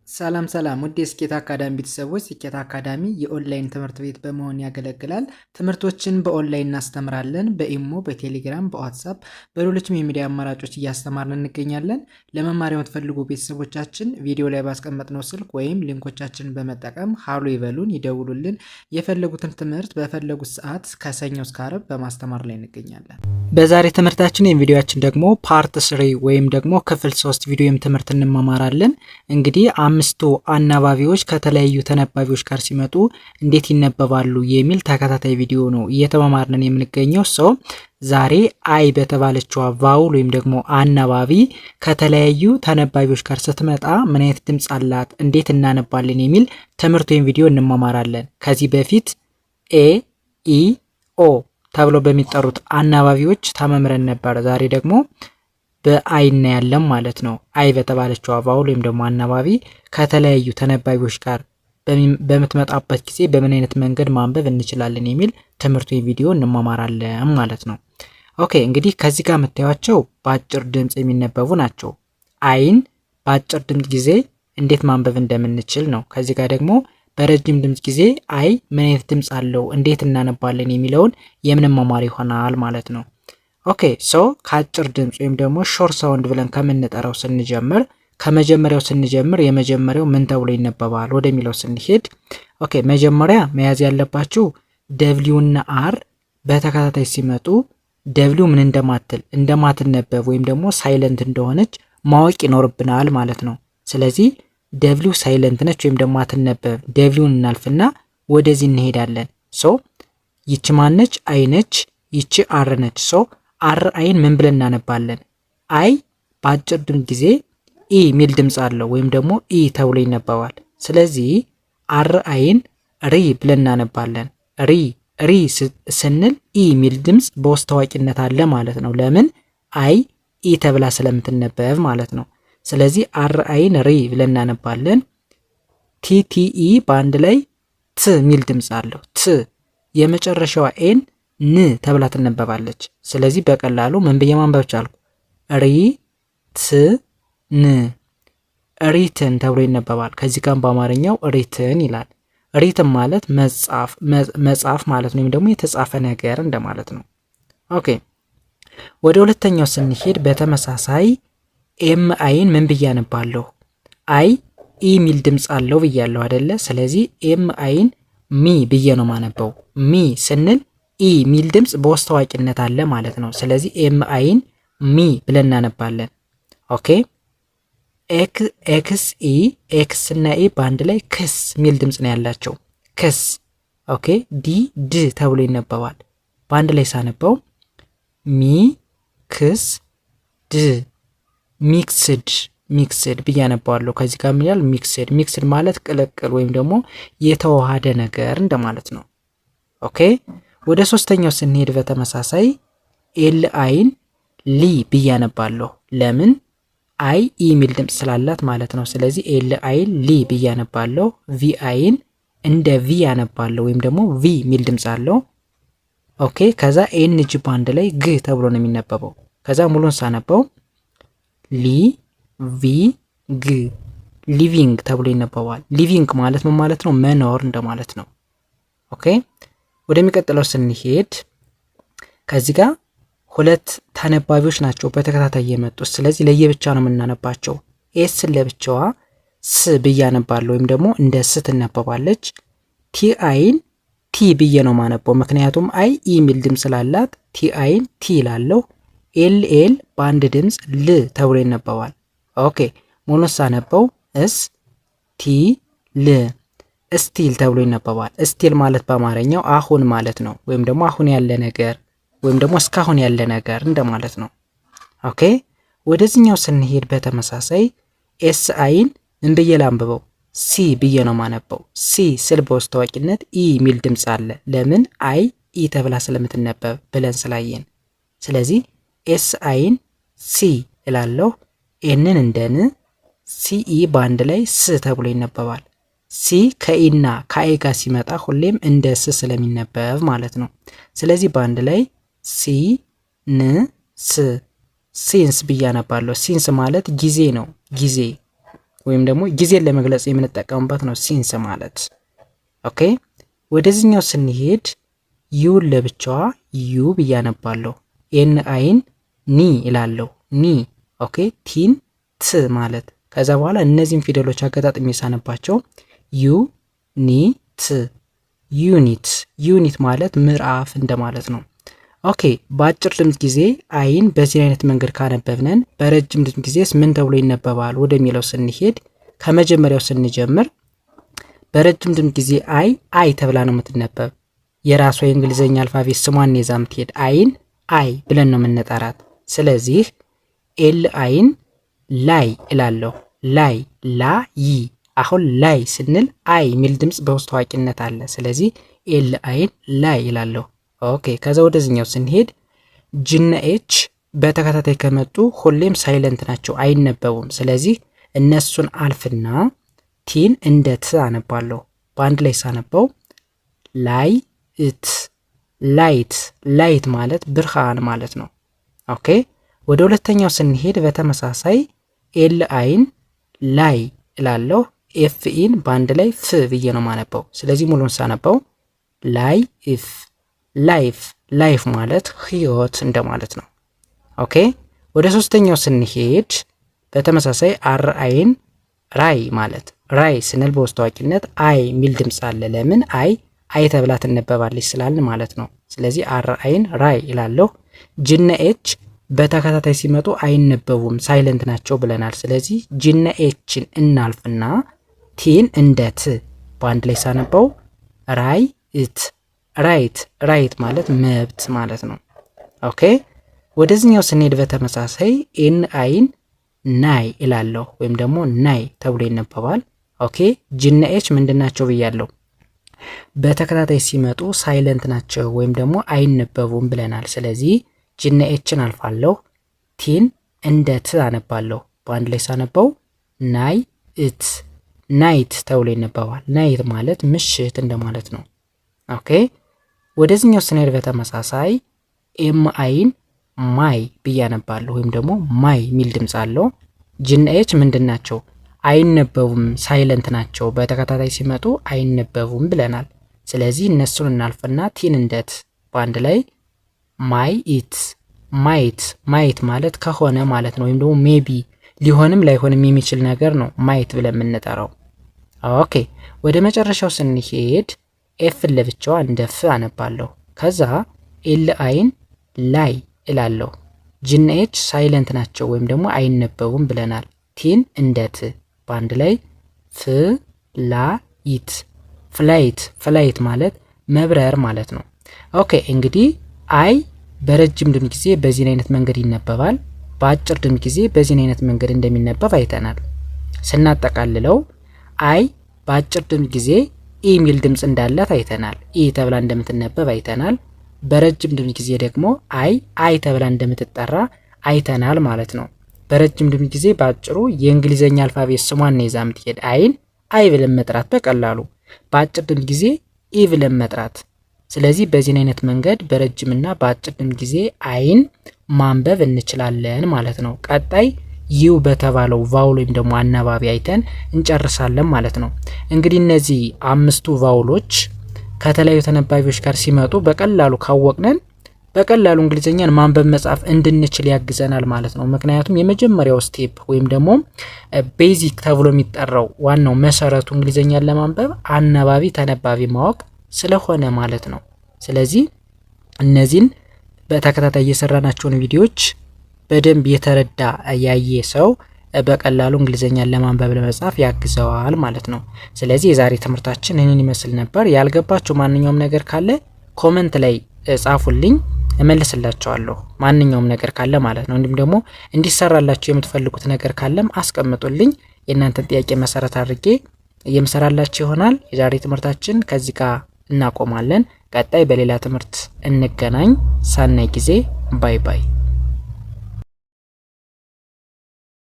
ሰላም ሰላም ውድ የስኬት አካዳሚ ቤተሰቦች፣ ስኬት አካዳሚ የኦንላይን ትምህርት ቤት በመሆን ያገለግላል። ትምህርቶችን በኦንላይን እናስተምራለን። በኢሞ፣ በቴሌግራም፣ በዋትሳፕ፣ በሌሎችም የሚዲያ አማራጮች እያስተማርን እንገኛለን። ለመማር የምትፈልጉ ቤተሰቦቻችን ቪዲዮ ላይ ባስቀመጥነው ስልክ ወይም ሊንኮቻችንን በመጠቀም ሀሎ ይበሉን፣ ይደውሉልን። የፈለጉትን ትምህርት በፈለጉት ሰዓት ከሰኞ እስከ ዓርብ በማስተማር ላይ እንገኛለን። በዛሬ ትምህርታችን የቪዲዮአችን ደግሞ ፓርት 3 ወይም ደግሞ ክፍል 3 ቪዲዮም ትምህርት እንማማራለን። እንግዲህ አምስቱ አናባቢዎች ከተለያዩ ተነባቢዎች ጋር ሲመጡ እንዴት ይነበባሉ የሚል ተከታታይ ቪዲዮ ነው እየተማማርን የምንገኘው። ሰው ዛሬ አይ በተባለችው ቫውል ወይም ደግሞ አናባቢ ከተለያዩ ተነባቢዎች ጋር ስትመጣ ምን አይነት ድምፅ አላት፣ እንዴት እናነባለን የሚል ትምህርት ወይም ቪዲዮ እንማማራለን። ከዚህ በፊት ኤ ኢ ኦ ተብሎ በሚጠሩት አናባቢዎች ተመምረን ነበር። ዛሬ ደግሞ በአይ እናያለን ማለት ነው። አይ በተባለችው ቫውል ወይም ደግሞ አናባቢ ከተለያዩ ተነባቢዎች ጋር በምትመጣበት ጊዜ በምን አይነት መንገድ ማንበብ እንችላለን የሚል ትምህርት ወይ ቪዲዮ እንማማራለን ማለት ነው። ኦኬ እንግዲህ ከዚህ ጋር የምታዩቸው በአጭር ድምፅ የሚነበቡ ናቸው። አይን በአጭር ድምፅ ጊዜ እንዴት ማንበብ እንደምንችል ነው። ከዚህ ጋር ደግሞ በረጅም ድምፅ ጊዜ አይ ምን አይነት ድምፅ አለው እንዴት እናነባለን የሚለውን የምንማማር ይሆናል ማለት ነው። ኦኬ ሶ ከአጭር ድምፅ ወይም ደግሞ ሾርት ሳውንድ ብለን ከምንጠራው ስንጀምር ከመጀመሪያው ስንጀምር የመጀመሪያው ምን ተብሎ ይነበባል ወደሚለው ስንሄድ ኦኬ መጀመሪያ መያዝ ያለባችሁ ደብሊው እና አር በተከታታይ ሲመጡ ደብሊው ምን እንደማትነበብ ወይም ደግሞ ሳይለንት እንደሆነች ማወቅ ይኖርብናል ማለት ነው። ስለዚህ ደብሊው ሳይለንት ነች ወይም ደግሞ አትነበብ። ደብሊውን እናልፍና ወደዚህ እንሄዳለን። ሶ ይቺ ማነች? አይ ነች። ይቺ አር ነች። ሶ አር አይን ምን ብለን እናነባለን? አይ በአጭር ድምፅ ጊዜ ኢ ሚል ድምፅ አለው ወይም ደግሞ ኢ ተብሎ ይነበባል። ስለዚህ አር አይን ሪ ብለን እናነባለን። ሪ ስንል ኢ ሚል ድምፅ በውስጥ ታዋቂነት አለ ማለት ነው። ለምን? አይ ኢ ተብላ ስለምትነበብ ማለት ነው። ስለዚህ አር አይን ሪ ብለን እናነባለን። ቲቲኢ በአንድ ላይ ት ሚል ድምፅ አለው። ት የመጨረሻዋ ኤን ን ተብላ ትነበባለች። ስለዚህ በቀላሉ ምን ብዬ ማንበብ ቻልኩ? ሪ ት ን ሪትን ተብሎ ይነበባል። ከዚህ ጋር በአማርኛው ሪትን ይላል። ሪትን ማለት መጻፍ ማለት ነው፣ ወይም ደግሞ የተጻፈ ነገር እንደማለት ነው። ኦኬ ወደ ሁለተኛው ስንሄድ በተመሳሳይ ኤም አይን ምን ብዬ አነባለሁ? አይ ኢ ሚል ድምፅ አለው ብያለሁ አይደለ? ስለዚህ ኤም አይን ሚ ብዬ ነው ማነበው። ሚ ስንል ኢ ሚል ድምፅ በውስጥ ታዋቂነት አለ ማለት ነው። ስለዚህ ኤም አይን ሚ ብለን እናነባለን። ኦኬ ኤክስ ኢ ኤክስ እና ኢ በአንድ ላይ ክስ ሚል ድምፅ ነው ያላቸው። ክስ። ኦኬ ዲ ድ ተብሎ ይነበባል። በአንድ ላይ ሳነበው ሚ ክስ ድ ሚክስድ ብዬ አነባዋለሁ። ከዚህ ጋር ምን ይላል? ሚክስድ ማለት ቅልቅል ወይም ደግሞ የተዋሃደ ነገር እንደማለት ነው። ኦኬ ወደ ሶስተኛው ስንሄድ በተመሳሳይ ኤል አይን ሊ ብዬ አነባለሁ። ለምን? አይ ኢ ሚል ድምፅ ስላላት ማለት ነው። ስለዚህ ኤል አይን ሊ ብዬ አነባለሁ። ቪ አይን እንደ ቪ አነባለሁ ወይም ደግሞ ቪ ሚል ድምፅ አለው። ኦኬ ከዛ ኤን ጂ ባንድ ላይ ግ ተብሎ ነው የሚነበበው። ከዛ ሙሉን ሳነበው ሊ ቪ ግ ሊቪንግ ተብሎ ይነበባል። ሊቪንግ ማለት ምን ማለት ነው? መኖር እንደማለት ነው። ኦኬ ወደሚቀጥለው ስንሄድ ከዚህ ጋር ሁለት ተነባቢዎች ናቸው በተከታታይ የመጡት። ስለዚህ ለየብቻ ነው የምናነባቸው። ኤስን ለብቻዋ ስ ብዬ አነባለሁ ወይም ደግሞ እንደ ስ ትነበባለች። ቲ አይን ቲ ብዬ ነው ማነበው፣ ምክንያቱም አይ ኢ ሚል ድምፅ ስላላት ቲ አይን ቲ ይላለሁ። ኤል በአንድ ድምፅ ል ተብሎ ይነበባል። ኦኬ ሙሉን ሳነበው እስ ቲ ል እስቲል ተብሎ ይነበባል። እስቲል ማለት በአማርኛው አሁን ማለት ነው፣ ወይም ደግሞ አሁን ያለ ነገር ወይም ደግሞ እስካሁን ያለ ነገር እንደማለት ነው። ኦኬ ወደዚህኛው ስንሄድ በተመሳሳይ ኤስ አይን ምን ብዬ ላንብበው? ሲ ብዬ ነው ማነበው። ሲ ስል በውስጥ ታዋቂነት ኢ ሚል ድምፅ አለ። ለምን? አይ ኢ ተብላ ስለምትነበብ ብለን ስላየን። ስለዚህ ኤስ አይን ሲ እላለሁ። ኤንን እንደ ን፣ ሲኢ በአንድ ላይ ስ ተብሎ ይነበባል። ሲ ከኢና ከአይ ጋር ሲመጣ ሁሌም እንደ ስ ስለሚነበብ ማለት ነው። ስለዚህ በአንድ ላይ ሲ ን ስ ሲንስ ብዬ አነባለሁ። ሲንስ ማለት ጊዜ ነው። ጊዜ ወይም ደግሞ ጊዜን ለመግለጽ የምንጠቀምበት ነው ሲንስ ማለት። ኦኬ ወደዚህኛው ስንሄድ ዩን ለብቻዋ ዩ ብዬ አነባለሁ። ኤን አይን ኒ እላለሁ ኒ። ኦኬ ቲን ት ማለት ከዛ በኋላ እነዚህን ፊደሎች አገጣጥሜ ሳነባቸው ዩ ኒ ት ዩኒት። ዩኒት ማለት ምዕራፍ እንደማለት ነው። ኦኬ በአጭር ድምፅ ጊዜ አይን በዚህ አይነት መንገድ ካነበብነን በረጅም ድምፅ ጊዜስ ምን ተብሎ ይነበባል ወደሚለው ስንሄድ ከመጀመሪያው ስንጀምር በረጅም ድምፅ ጊዜ አይ ተብላ ነው የምትነበብ። የራሷ የእንግሊዝኛ አልፋቤት ስሟን ይዛ የምትሄድ አይን አይ ብለን ነው የምንጠራት። ስለዚህ ኤል አይን ላይ እላለሁ ላይ ላይ። አሁን ላይ ስንል አይ የሚል ድምፅ በውስጥ ታዋቂነት አለ። ስለዚህ ኤል አይን ላይ እላለሁ። ኦኬ ከዛ ወደዚህኛው ስንሄድ ጅና ኤች በተከታታይ ከመጡ ሁሌም ሳይለንት ናቸው፣ አይነበቡም። ስለዚህ እነሱን አልፍና ቲን እንደ ት አነባለሁ። በአንድ ላይ ሳነበው ላይ እት ላይት። ላይት ማለት ብርሃን ማለት ነው። ኦኬ ወደ ሁለተኛው ስንሄድ በተመሳሳይ ኤል አይን ላይ እላለሁ። ኤፍ ኢን በአንድ ላይ ፍ ብዬ ነው ማነበው። ስለዚህ ሙሉን ሳነበው ላይ ኢፍ ላይፍ። ላይፍ ማለት ህይወት እንደማለት ነው። ኦኬ ወደ ሶስተኛው ስንሄድ በተመሳሳይ አር አይን ራይ ማለት ራይ ስንል በውስጥ ታዋቂነት አይ የሚል ድምፅ አለ። ለምን አይ ተብላ ትነበባለች ስላልን ማለት ነው። ስለዚህ አር አይን ራይ ይላለሁ። ጅነ ኤች በተከታታይ ሲመጡ አይነበቡም፣ ሳይለንት ናቸው ብለናል። ስለዚህ ጅነ ኤችን እናልፍና ቲን እንደ ት በአንድ ላይ ሳነበው ራይ እት ራይት። ራይት ማለት መብት ማለት ነው። ኦኬ ወደዚህኛው ስንሄድ በተመሳሳይ ኤን አይን ናይ እላለሁ ወይም ደግሞ ናይ ተብሎ ይነበባል። ኦኬ ጅነ ኤች ምንድን ናቸው ብያለሁ? በተከታታይ ሲመጡ ሳይለንት ናቸው ወይም ደግሞ አይነበቡም ብለናል። ስለዚህ ጅነ ኤችን አልፋለሁ። ቲን እንደ ት አነባለሁ። በአንድ ላይ ሳነበው ናይ እት ናይት ተብሎ ይነበባል። ናይት ማለት ምሽት እንደማለት ነው። ኦኬ ወደዚህኛው ስንሄድ በተመሳሳይ ኤም አይን ማይ ብዬ አነባለሁ ወይም ደግሞ ማይ የሚል ድምፅ አለው። ጅነ ኤች ምንድን ናቸው? አይነበቡም፣ ሳይለንት ናቸው። በተከታታይ ሲመጡ አይነበቡም ብለናል። ስለዚህ እነሱን እናልፍና ቲን እንደት በአንድ ላይ ማይ ኢት ማይት። ማይት ማለት ከሆነ ማለት ነው። ወይም ደግሞ ሜቢ ሊሆንም ላይሆንም የሚችል ነገር ነው ማይት ብለን የምንጠራው። ኦኬ ወደ መጨረሻው ስንሄድ ኤፍን ለብቻዋ እንደ ፍ አነባለሁ። ከዛ ኤል አይን ላይ እላለሁ። ጅነ ኤች ሳይለንት ናቸው ወይም ደግሞ አይነበቡም ብለናል። ቲን እንደ ት በአንድ ላይ ፍ ላ ይት ፍላይት። ፍላይት ማለት መብረር ማለት ነው። ኦኬ እንግዲህ አይ በረጅም ድምፅ ጊዜ በዚህን አይነት መንገድ ይነበባል። በአጭር ድምፅ ጊዜ በዚህን አይነት መንገድ እንደሚነበብ አይተናል። ስናጠቃልለው አይ በአጭር ድምፅ ጊዜ ኢ የሚል ድምፅ እንዳላት አይተናል። ኢ ተብላ እንደምትነበብ አይተናል። በረጅም ድምፅ ጊዜ ደግሞ አይ ተብላ እንደምትጠራ አይተናል ማለት ነው። በረጅም ድምፅ ጊዜ በአጭሩ የእንግሊዘኛ አልፋቤት ስሟን ነው ይዛ የምትሄድ አይን አይ ብለን መጥራት በቀላሉ፣ በአጭር ድምፅ ጊዜ ኢ ብለን መጥራት። ስለዚህ በዚህን አይነት መንገድ በረጅምና በአጭር ድምፅ ጊዜ አይን ማንበብ እንችላለን ማለት ነው። ቀጣይ ዩ በተባለው ቫውል ወይም ደግሞ አናባቢ አይተን እንጨርሳለን ማለት ነው። እንግዲህ እነዚህ አምስቱ ቫውሎች ከተለያዩ ተነባቢዎች ጋር ሲመጡ በቀላሉ ካወቅነን በቀላሉ እንግሊዘኛን ማንበብ መጻፍ እንድንችል ያግዘናል ማለት ነው። ምክንያቱም የመጀመሪያው ስቴፕ ወይም ደግሞ ቤዚክ ተብሎ የሚጠራው ዋናው መሰረቱ እንግሊዘኛን ለማንበብ አናባቢ ተነባቢ ማወቅ ስለሆነ ማለት ነው። ስለዚህ እነዚህን በተከታታይ የሰራናቸውን ቪዲዮዎች በደንብ የተረዳ ያየ ሰው በቀላሉ እንግሊዘኛን ለማንበብ ለመጻፍ ያግዘዋል ማለት ነው። ስለዚህ የዛሬ ትምህርታችን ይህንን ይመስል ነበር። ያልገባችሁ ማንኛውም ነገር ካለ ኮመንት ላይ ጻፉልኝ፣ እመልስላችኋለሁ። ማንኛውም ነገር ካለ ማለት ነው። እንዲሁም ደግሞ እንዲሰራላችሁ የምትፈልጉት ነገር ካለም አስቀምጡልኝ። የእናንተን ጥያቄ መሰረት አድርጌ የምሰራላችሁ ይሆናል። የዛሬ ትምህርታችን ከዚህ ጋር እናቆማለን። ቀጣይ በሌላ ትምህርት እንገናኝ። ሰናይ ጊዜ። ባይ ባይ።